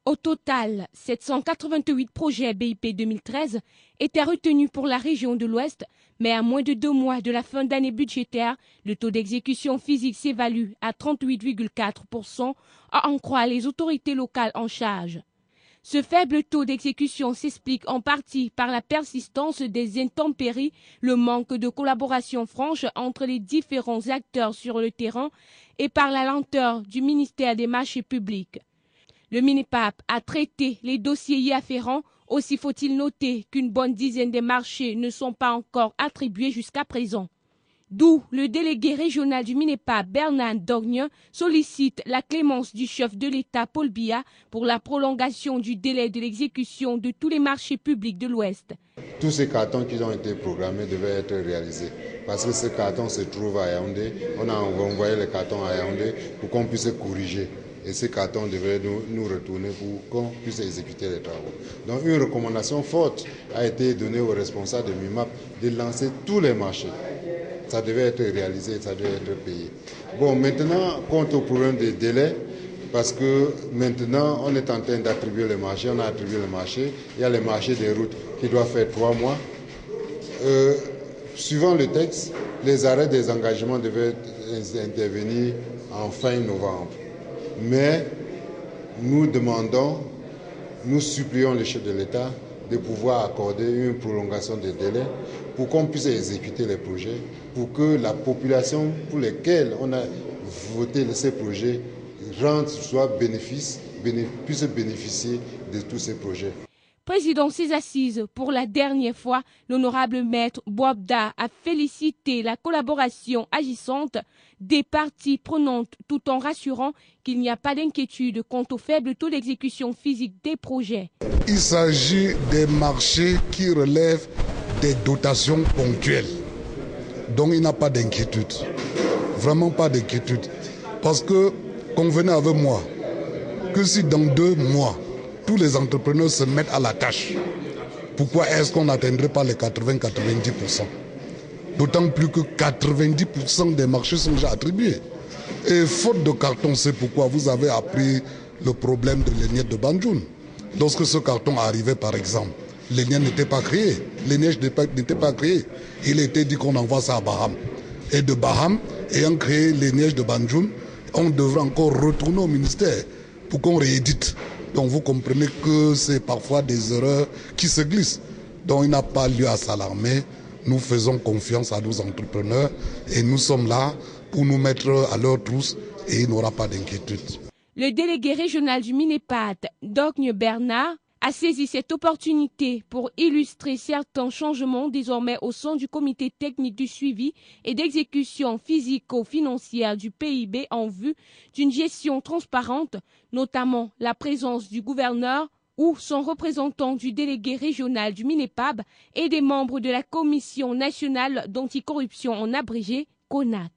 Au total, 788 projets BIP 2013 étaient retenus pour la région de l'Ouest, mais à moins de 2 mois de la fin d'année budgétaire, le taux d'exécution physique s'évalue à 38,4%, à en croire les autorités locales en charge. Ce faible taux d'exécution s'explique en partie par la persistance des intempéries, le manque de collaboration franche entre les différents acteurs sur le terrain et par la lenteur du ministère des Marchés publics. Le MINEPAP a traité les dossiers y afférents. Aussi faut-il noter qu'une bonne dizaine des marchés ne sont pas encore attribués jusqu'à présent. D'où le délégué régional du MINEPAP, Bernard Dogne, sollicite la clémence du chef de l'État, Paul Biya, pour la prolongation du délai de l'exécution de tous les marchés publics de l'Ouest. Tous ces cartons qui ont été programmés devaient être réalisés. Parce que ce carton se trouve à Yaoundé. On a envoyé les cartons à Yaoundé pour qu'on puisse corriger. Et ces cartons devraient nous retourner pour qu'on puisse exécuter les travaux. Donc une recommandation forte a été donnée aux responsables de MIMAP de lancer tous les marchés. Ça devait être réalisé, ça devait être payé. Bon, maintenant, quant au problème des délais, parce que maintenant, on est en train d'attribuer les marchés, on a attribué les marchés, il y a les marchés des routes qui doivent faire 3 mois. Suivant le texte, les arrêts des engagements devaient intervenir en fin novembre. Mais nous demandons, nous supplions le chef de l'État de pouvoir accorder une prolongation des délais pour qu'on puisse exécuter les projets, pour que la population pour laquelle on a voté ces projets puisse bénéficier de tous ces projets. Président ces assises, pour la dernière fois, l'honorable maître Bouabda a félicité la collaboration agissante des parties prenantes tout en rassurant qu'il n'y a pas d'inquiétude quant au faible taux d'exécution physique des projets. Il s'agit des marchés qui relèvent des dotations ponctuelles. Donc il n'y a pas d'inquiétude. Vraiment pas d'inquiétude. Parce que, convenez avec moi, que si dans 2 mois, tous les entrepreneurs se mettent à la tâche, pourquoi est-ce qu'on n'atteindrait pas les 80-90%? D'autant plus que 90% des marchés sont déjà attribués. Et faute de carton, c'est pourquoi vous avez appris le problème de l'Éniette de Banjoun. Lorsque ce carton arrivait, par exemple, l'Éniette n'était pas créé, les neiges n'étaient pas créées. Il était dit qu'on envoie ça à Baham. Et de Baham, ayant créé les neiges de Banjoun, on devrait encore retourner au ministère pour qu'on réédite. Donc vous comprenez que c'est parfois des erreurs qui se glissent. Donc il n'a pas lieu à s'alarmer. Nous faisons confiance à nos entrepreneurs et nous sommes là pour nous mettre à leur trousse et il n'y aura pas d'inquiétude. Le délégué régional du MINEPAP, Dogne Bernard, a saisi cette opportunité pour illustrer certains changements désormais au sein du comité technique du suivi et d'exécution physico-financière du PIB en vue d'une gestion transparente, notamment la présence du gouverneur ou son représentant du délégué régional du MINEPAP et des membres de la Commission nationale d'anticorruption en abrégé, CONAC.